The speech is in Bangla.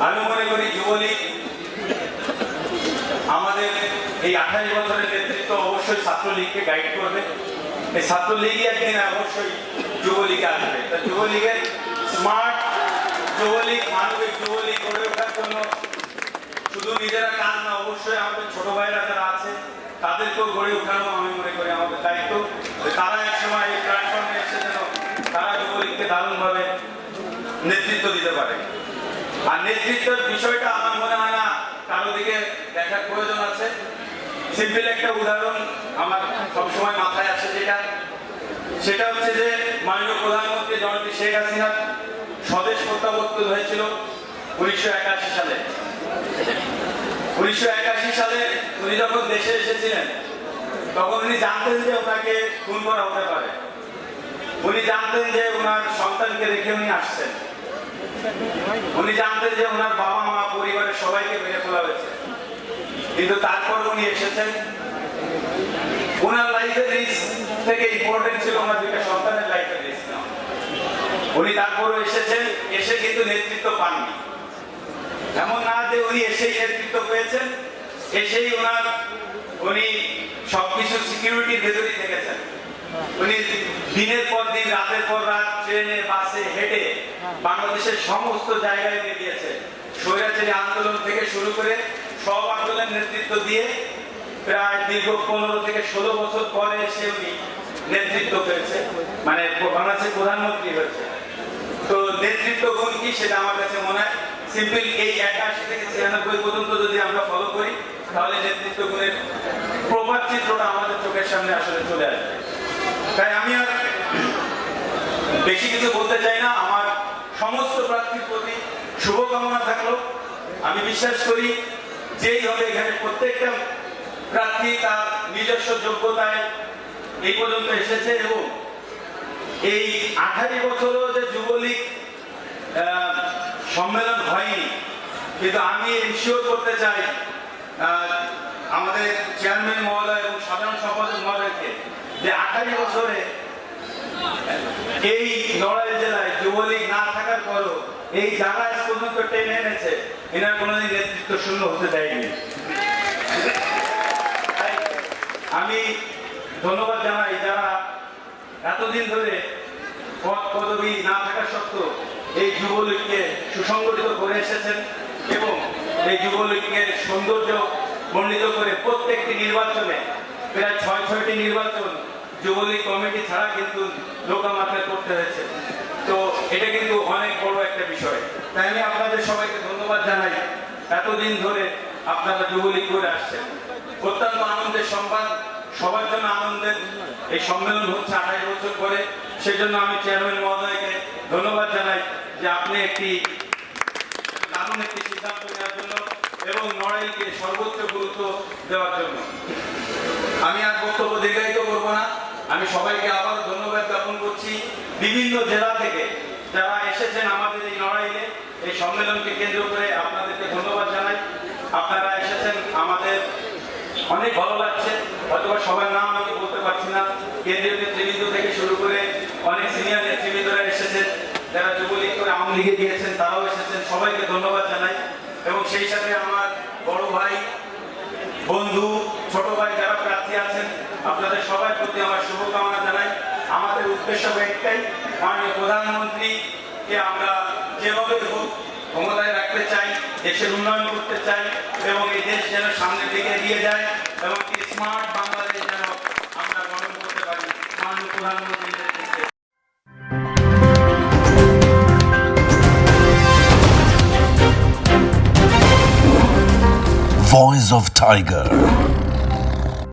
আমি মনে করি যুবলীগ আমাদের এই 28 বছরের নেতৃত্ব অবশ্যই ছাত্রলীগকে গাইড করবে। এই ছাত্রলীগই একদিন অবশ্যই যুবলীগে আসবে। তা যুবলীগের স্মার্ট যুবলীগ, মানবিক যুবলীগ গড়ে ওঠার জন্য শুধু নিজেরা কাজ না, অবশ্যই আমাদের ছোট ভাইরা যারা আছে তাদেরকেও গড়ে ওঠানো আমি মনে করি আমাদের দায়িত্ব। তারা একসময় এই প্ল্যাটফর্মে এসে যেন তারা যুবলীগকে দারুণভাবে নেতৃত্ব দিতে পারে। আর নেতৃত্বের বিষয়টা আমার মনে হয় না কারো দিকে দেখার প্রয়োজন আছে। সিম্পল একটা উদাহরণ আমার সবসময় মাথায় আসে, সেটা হচ্ছে যে মাননীয় প্রধানমন্ত্রী জননেত্রী শেখ হাসিনা স্বদেশ প্রত্যাবর্তন হয়েছিল 1981 সালে। 1981 সালে উনি যখন দেশে এসেছিলেন তখন উনি জানতেন যে ওনাকে খুন করা হতে পারে। উনি জানতেন যে ওনার সন্তানকে রেখে উনি আসছেন। উনি জানতেন যে ওনার বাবা মা পরিবারের সবাইকে মেরে ফেলা হয়েছে, কিন্তু তারপর উনি এসেছেন। ওনার লাইফের রিস্ক থেকে ইম্পর্টেন্ট ছিল ওনার দুইটা সন্তানের লাইফের রিস্ক না। উনি তারপরও এসেছেন, এসে কিন্তু নেতৃত্ব পাননি। এমন না যে উনি এসেই নেতৃত্ব পেয়েছেন, এসেই উনি সবকিছু সিকিউরিটির ভেতরেই থেকেছেন। উনি দিনের পর দিন, রাতের পর রাত ট্রেনে, বাসে, হেঁটে বাংলাদেশের সমস্ত জায়গায় বেরিয়েছে। স্বৈরাচারী আন্দোলন থেকে শুরু করে সব আন্দোলনের নেতৃত্ব দিয়ে প্রায় দীর্ঘ 15 থেকে 16 বছর পরে এসে উনি নেতৃত্ব পেয়েছে, মানে বাংলাদেশের প্রধানমন্ত্রী হয়েছে। তো নেতৃত্ব গুণ কি সেটা আমার কাছে মনে হয় সিম্পল এই 81 থেকে 96 পর্যন্ত যদি আমরা ফলো করি তাহলে নেতৃত্ব গুণের প্রভাব চিত্রটা আমাদের চোখের সামনে আসলে চলে আসবে। তাই আমি আর বেশি কিছু বলতে চাই না। আমার সমস্ত প্রার্থীর প্রতি শুভকামনা থাকলো। আমি বিশ্বাস করি যেই হবে এখানে প্রত্যেকটা প্রার্থী তার নিজস্ব যোগ্যতায় এই পর্যন্ত এসেছে, এবং এই 28 বছরও যে যুবলীগ সম্মেলন হয়নি, কিন্তু আমি এনশিওর করতে চাই আমাদের চেয়ারম্যান মহোদয় এবং সাধারণ সম্পাদক মহোদয়কে যে 28 বছরে এই নড়াইল জেলায় যুবলীগ না থাকার পরও এই জায়গা পর্যন্ত টেনে এনেছে, এনার কোনোদিন নেতৃত্ব শূন্য হতে দেয়নি। আমি ধন্যবাদ জানাই যারা এতদিন ধরে পদ পদবি না থাকা সত্ত্বেও এই যুবলীগকে সুসংগঠিত করে এসেছেন এবং এই যুবলীগের সৌন্দর্য বর্ণিত করে প্রত্যেকটি নির্বাচনে প্রায় 6টি নির্বাচন যুবলীগ কমিটি ছাড়া কিন্তু লোকামাত্রায় করতে হয়েছে। তো এটা কিন্তু অনেক বড় একটা বিষয়। তাই আমি আপনাদের সবাইকে ধন্যবাদ জানাই, এতদিন ধরে আপনারা যুবলীগ করে আসছেন। অত্যন্ত আনন্দের সংবাদ, সবার জন্য আনন্দের এই সম্মেলন হচ্ছে 28 বছর পরে। সেই জন্য আমি চেয়ারম্যান মহোদয়কে ধন্যবাদ জানাই যে আপনি দারুণ একটি সিদ্ধান্ত নেওয়ার জন্য এবং নড়াইলকে সর্বোচ্চ গুরুত্ব দেওয়ার জন্য। আমি আর বক্তব্য দীর্ঘায়িত করব না। আমি সবাইকে আবার ধন্যবাদ জ্ঞাপন করছি। বিভিন্ন জেলা থেকে যারা এসেছেন আমাদের এই নড়াইলে এই সম্মেলনকে কেন্দ্র করে আপনাদেরকে ধন্যবাদ জানাই। আপনারা এসেছেন, আমাদের অনেক ভালো লাগছে। হয়তো সবার নাম আমি বলতে পারছি না। কেন্দ্রীয় নেতৃবৃন্দ থেকে শুরু করে অনেক সিনিয়র নেতৃবৃন্দরা এসেছেন, যারা যুবলীগ করে আওয়ামী লীগে গিয়েছেন তারাও এসেছেন। সবাইকে ধন্যবাদ জানাই। এবং সেই সাথে আমার বড় ভাই, বন্ধু, ছোট ভাই যারা প্রার্থী আছেন, আপনাদের সবার প্রতি আমার শুভকামনা জানাই। আমাদের উদ্দেশ্য একটাই, মাননীয় প্রধানমন্ত্রীকে আমরা যেভাবে হোক ক্ষমতায় রাখতে চাই, দেশের উন্নয়ন করতে চাই এবং এই দেশ যেন সামনের দিকে এগিয়ে যায় এবং একটি স্মার্ট বাংলাদেশ যেন আমরা গঠন করতে পারি মাননীয় প্রধানমন্ত্রীর নেতৃত্বে। Voice of Tiger.